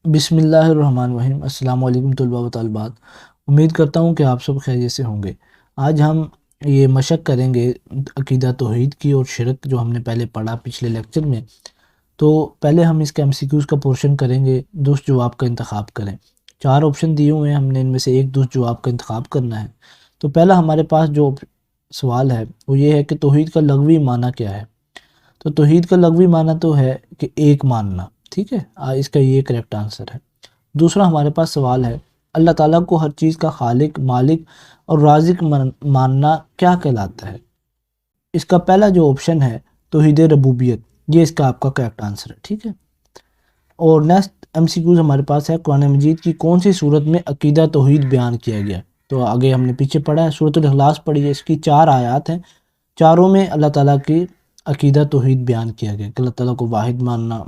بسم اللہ الرحمن الرحیم۔ السلام علیکم طلباء و طالبات، امید کرتا ہوں کہ آپ سب خیریت سے ہوں گے۔ آج ہم یہ مشق کریں گے عقیدہ توحید کی اور شرک، جو ہم نے پہلے پڑھا پچھلے لیکچر میں۔ تو پہلے ہم اس کے MCQs کا پورشن کریں گے، درست جواب کا انتخاب کریں۔ 4 آپشن دیے ہوئے ہیں، ہم نے ان میں سے ایک درست جواب کا انتخاب کرنا ہے۔ تو پہلا ہمارے پاس جو سوال ہے وہ یہ ہے کہ توحید کا لغوی معنی کیا ہے؟ تو توحید کا لغوی معنی تو ہے کہ ایک ماننا، ٹھیک ہے، اس کا یہ کریکٹ آنسر ہے۔ دوسرا ہمارے پاس سوال ہے، اللہ تعالیٰ کو ہر چیز کا خالق، مالک اور رازق ماننا کیا کہلاتا ہے؟ اس کا پہلا جو آپشن ہے توحید ربوبیت، یہ اس کا آپ کا کریکٹ آنسر ہے، ٹھیک ہے۔ اور نیکسٹ MCQs ہمارے پاس ہے، قرآن مجید کی کون سی صورت میں عقیدہ توحید بیان کیا گیا؟ تو آگے ہم نے پیچھے پڑھا ہے، سورۃ الاخلاص پڑھی ہے، اس کی 4 آیات ہیں، چاروں میں اللہ تعالیٰ کی عقیدہ توحید بیان کیا گیا کہ اللہ تعالیٰ کو واحد ماننا،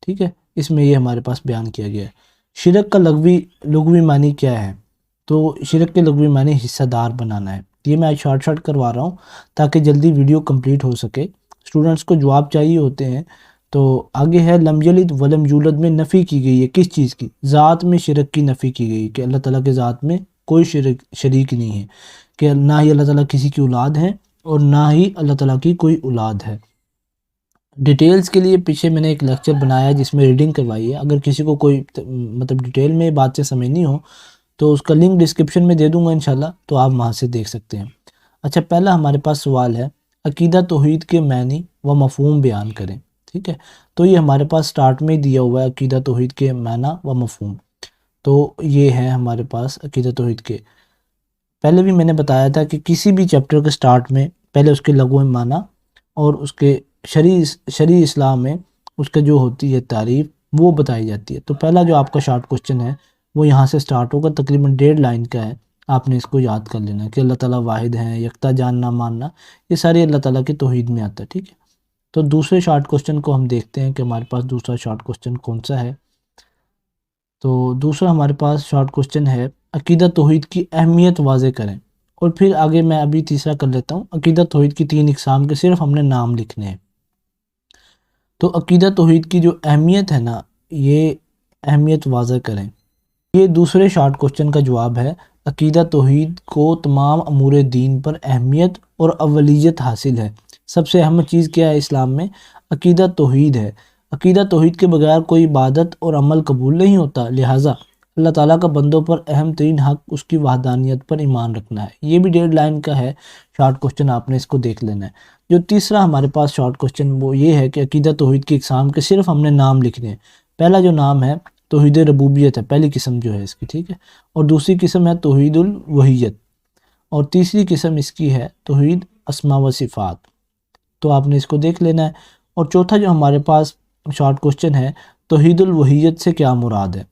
ٹھیک ہے، اس میں یہ ہمارے پاس بیان کیا گیا ہے۔ شرک کا لغوی معنی کیا ہے؟ تو شرک کے لغوی معنی حصہ دار بنانا ہے۔ یہ میں شارٹ کروا رہا ہوں تاکہ جلدی ویڈیو کمپلیٹ ہو سکے۔ اسٹوڈنٹس کو جواب چاہیے ہوتے ہیں۔ تو آگے ہے، لم یلد ولم یولد میں نفی کی گئی ہے کس چیز کی؟ ذات میں شرک کی نفی کی گئی کہ اللہ تعالیٰ کے ذات میں کوئی شریک نہیں ہے، کہ نہ ہی اللہ تعالیٰ کسی کی اولاد ہے اور نہ ہی اللہ تعالیٰ کی کوئی اولاد ہے۔ ڈیٹیلز کے لیے پیچھے میں نے ایک لیکچر بنایا ہے جس میں ریڈنگ کروائی ہے، اگر کسی کو کوئی ڈیٹیل میں باتیں سمجھنی ہو تو اس کا لنک ڈسکرپشن میں دے دوں گا انشاءاللہ، تو آپ وہاں سے دیکھ سکتے ہیں۔ اچھا، پہلا ہمارے پاس سوال ہے، عقیدہ توحید کے معنی و مفہوم بیان کریں، ٹھیک ہے۔ تو یہ ہمارے پاس سٹارٹ میں دیا ہوا ہے عقیدہ توحید کے معنی و مفہوم۔ تو یہ ہے ہمارے پاس عقیدہ توحید کے، پہلے بھی میں نے بتایا تھا کہ کسی بھی چیپٹر کے سٹارٹ میں پہلے اس کے لغوی معنی اور اس کے شرعی اسلام میں اس کا جو ہوتی ہے تعریف وہ بتائی جاتی ہے۔ تو پہلا جو آپ کا شارٹ کوسچن ہے وہ یہاں سے سٹارٹ ہوگا، تقریباً 1.5 لائن کا ہے، آپ نے اس کو یاد کر لینا کہ اللہ تعالیٰ واحد ہیں، یکتا جاننا ماننا، یہ سارے اللہ تعالیٰ کی توحید میں آتا ہے، ٹھیک ہے۔ تو دوسرے شارٹ کوسچن کو ہم دیکھتے ہیں کہ ہمارے پاس دوسرا شارٹ کوسچن کون سا ہے۔ تو دوسرا ہمارے پاس شارٹ کوسچن ہے، عقیدہ توحید کی اہمیت واضح کریں۔ اور پھر آگے میں ابھی تیسرا کر لیتا ہوں، عقیدہ توحید کی 3 اقسام کے صرف ہم نے نام لکھنے ہیں۔ تو عقیدہ توحید کی جو اہمیت ہے نا، یہ اہمیت واضح کریں۔ یہ دوسرے شارٹ کوسچن کا جواب ہے، عقیدہ توحید کو تمام امور دین پر اہمیت اور اولیت حاصل ہے۔ سب سے اہم چیز کیا ہے اسلام میں؟ عقیدہ توحید ہے۔ عقیدہ توحید کے بغیر کوئی عبادت اور عمل قبول نہیں ہوتا، لہٰذا اللہ تعالیٰ کا بندوں پر اہم ترین حق اس کی وحدانیت پر ایمان رکھنا ہے۔ یہ بھی 1.5 لائن کا ہے شارٹ کوسچن، آپ نے اس کو دیکھ لینا ہے۔ جو تیسرا ہمارے پاس شارٹ کوسچن وہ یہ ہے کہ عقیدہ توحید کی اقسام کے صرف ہم نے نام لکھنے ہیں۔ پہلا جو نام ہے توحید ربوبیت ہے، پہلی قسم جو ہے اس کی، ٹھیک ہے، اور دوسری قسم ہے توحید الوحیت، اور تیسری قسم اس کی ہے توحید اسماء و صفات۔ تو آپ نے اس کو دیکھ لینا ہے۔ اور چوتھا جو ہمارے پاس شارٹ کوسچن ہے، توحید الوحیت سے کیا مراد ہے؟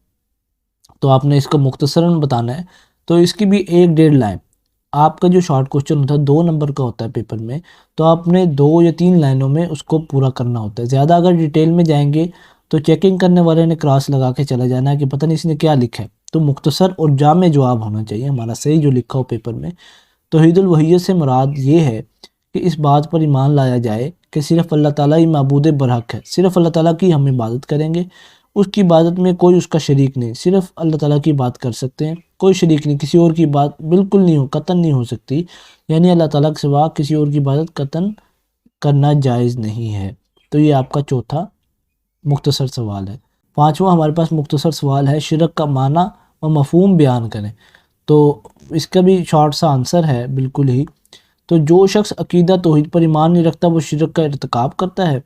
تو آپ نے اس کو مختصراً بتانا ہے۔ تو اس کی بھی 1.5 لائن، آپ کا جو شارٹ کوسچن ہوتا ہے 2 نمبر کا ہوتا ہے پیپر میں، تو آپ نے 2 یا 3 لائنوں میں اس کو پورا کرنا ہوتا ہے۔ زیادہ اگر ڈیٹیل میں جائیں گے تو چیکنگ کرنے والے نے کراس لگا کے چلا جانا ہے کہ پتہ نہیں اس نے کیا لکھا ہے۔ تو مختصر اور جامع جواب ہونا چاہیے ہمارا صحیح جو لکھا ہو پیپر میں۔ توحید الوحیت سے مراد یہ ہے کہ اس بات پر ایمان لایا جائے کہ صرف اللہ تعالیٰ ہی معبود برحق ہے، صرف اللہ تعالیٰ کی ہم عبادت کریں گے، اس کی عبادت میں کوئی اس کا شریک نہیں، صرف اللہ تعالیٰ کی بات کر سکتے ہیں، کوئی شریک نہیں، کسی اور کی بات بالکل نہیں ہو، قطعاً نہیں ہو سکتی، یعنی اللہ تعالیٰ کے سوا کسی اور کی عبادت قطعاً کرنا جائز نہیں ہے۔ تو یہ آپ کا چوتھا مختصر سوال ہے۔ پانچواں ہمارے پاس مختصر سوال ہے، شرک کا معنی و مفہوم بیان کریں۔ تو اس کا بھی شارٹ سا آنسر ہے بالکل ہی۔ تو جو شخص عقیدہ توحید پر ایمان نہیں رکھتا وہ شرک کا ارتکاب کرتا ہے۔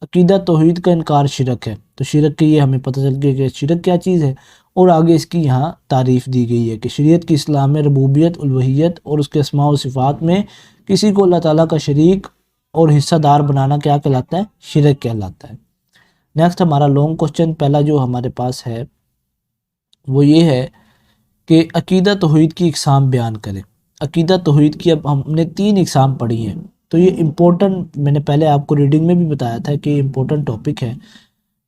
عقیدہ توحید کا انکار شرک ہے۔ تو شرک کے یہ ہمیں پتہ چل گیا کہ شرک کیا چیز ہے، اور آگے اس کی یہاں تعریف دی گئی ہے کہ شریعت کی اسلام میں ربوبیت، الوحیت اور اس کے اسماء و صفات میں کسی کو اللہ تعالیٰ کا شریک اور حصہ دار بنانا کیا کہلاتا ہے؟ شرک کہلاتا ہے۔ نیکسٹ ہمارا لانگ کوسچن پہلا جو ہمارے پاس ہے وہ یہ ہے کہ عقیدہ توحید کی اقسام بیان کریں۔ عقیدہ توحید کی اب ہم نے 3 اقسام پڑھی ہیں، تو یہ امپورٹنٹ، میں نے پہلے آپ کو ریڈنگ میں بھی بتایا تھا کہ یہ امپورٹنٹ ٹاپک ہے۔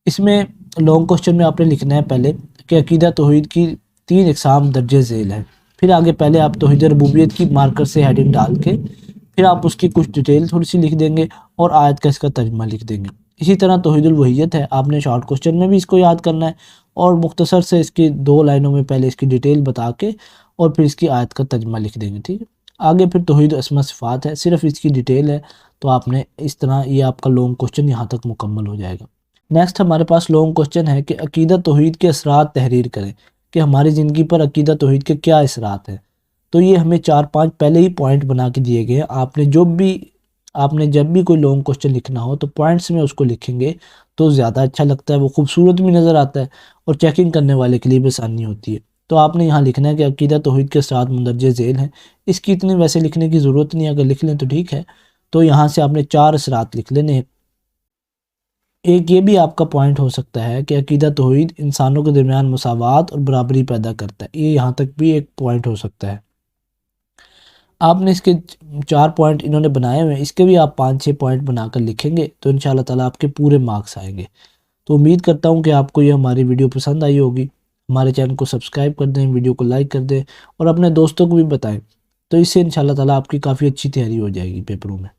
اس میں لانگ کوسچن میں آپ نے لکھنا ہے پہلے کہ عقیدہ توحید کی 3 اقسام درج ذیل ہیں، پھر آگے پہلے آپ توحید ربوبیت کی مارکر سے ہیڈنگ ڈال کے پھر آپ اس کی کچھ ڈیٹیل تھوڑی سی لکھ دیں گے اور آیت کا اس کا ترجمہ لکھ دیں گے۔ اسی طرح توحید الوحیت ہے، آپ نے شارٹ کوسچن میں بھی اس کو یاد کرنا ہے، اور مختصر سے اس کی 2 لائنوں میں پہلے اس کی ڈیٹیل بتا کے اور پھر اس کی آیت کا ترجمہ لکھ دیں گے، ٹھیک ہے۔ آگے پھر توحید اسماء صفات ہے، صرف اس کی ڈیٹیل ہے، تو آپ نے اس طرح یہ آپ کا لانگ کوسچن یہاں تک مکمل ہو جائے گا۔ نیکسٹ ہمارے پاس لانگ کوسچن ہے کہ عقیدہ توحید کے اثرات تحریر کریں، کہ ہماری زندگی پر عقیدہ توحید کے کیا اثرات ہیں۔ تو یہ ہمیں 4-5 پہلے ہی پوائنٹ بنا کے دیے گئے ہیں۔ آپ نے جب بھی کوئی لانگ کوسچن لکھنا ہو تو پوائنٹس میں اس کو لکھیں گے تو زیادہ اچھا لگتا ہے، وہ خوبصورت بھی نظر آتا ہے اور چیکنگ کرنے والے کے لیے بھی آسانی ہوتی ہے۔ تو آپ نے یہاں لکھنا ہے کہ عقیدہ توحید کے اثرات مندرجہ ذیل ہیں۔ اس کی اتنی ویسے لکھنے کی ضرورت نہیں ہے، اگر لکھ لیں تو ٹھیک ہے۔ تو یہاں سے آپ نے 4 اثرات لکھ لینے ہیں۔ ایک یہ بھی آپ کا پوائنٹ ہو سکتا ہے کہ عقیدہ توحید انسانوں کے درمیان مساوات اور برابری پیدا کرتا ہے، یہ یہاں تک بھی ایک پوائنٹ ہو سکتا ہے۔ آپ نے اس کے 4 پوائنٹ انہوں نے بنائے ہوئے ہیں، اس کے بھی آپ 5-6 پوائنٹ بنا کر لکھیں گے تو انشاءاللہ تعالیٰ آپ کے پورے مارکس آئیں گے۔ تو امید کرتا ہوں کہ آپ کو یہ ہماری ویڈیو پسند آئی ہوگی۔ ہمارے چینل کو سبسکرائب کر دیں، ویڈیو کو لائک کر دیں اور اپنے دوستوں کو بھی بتائیں، تو اس سے انشاءاللہ تعالیٰ آپ کی کافی اچھی تیاری ہو جائے گی پیپروں میں۔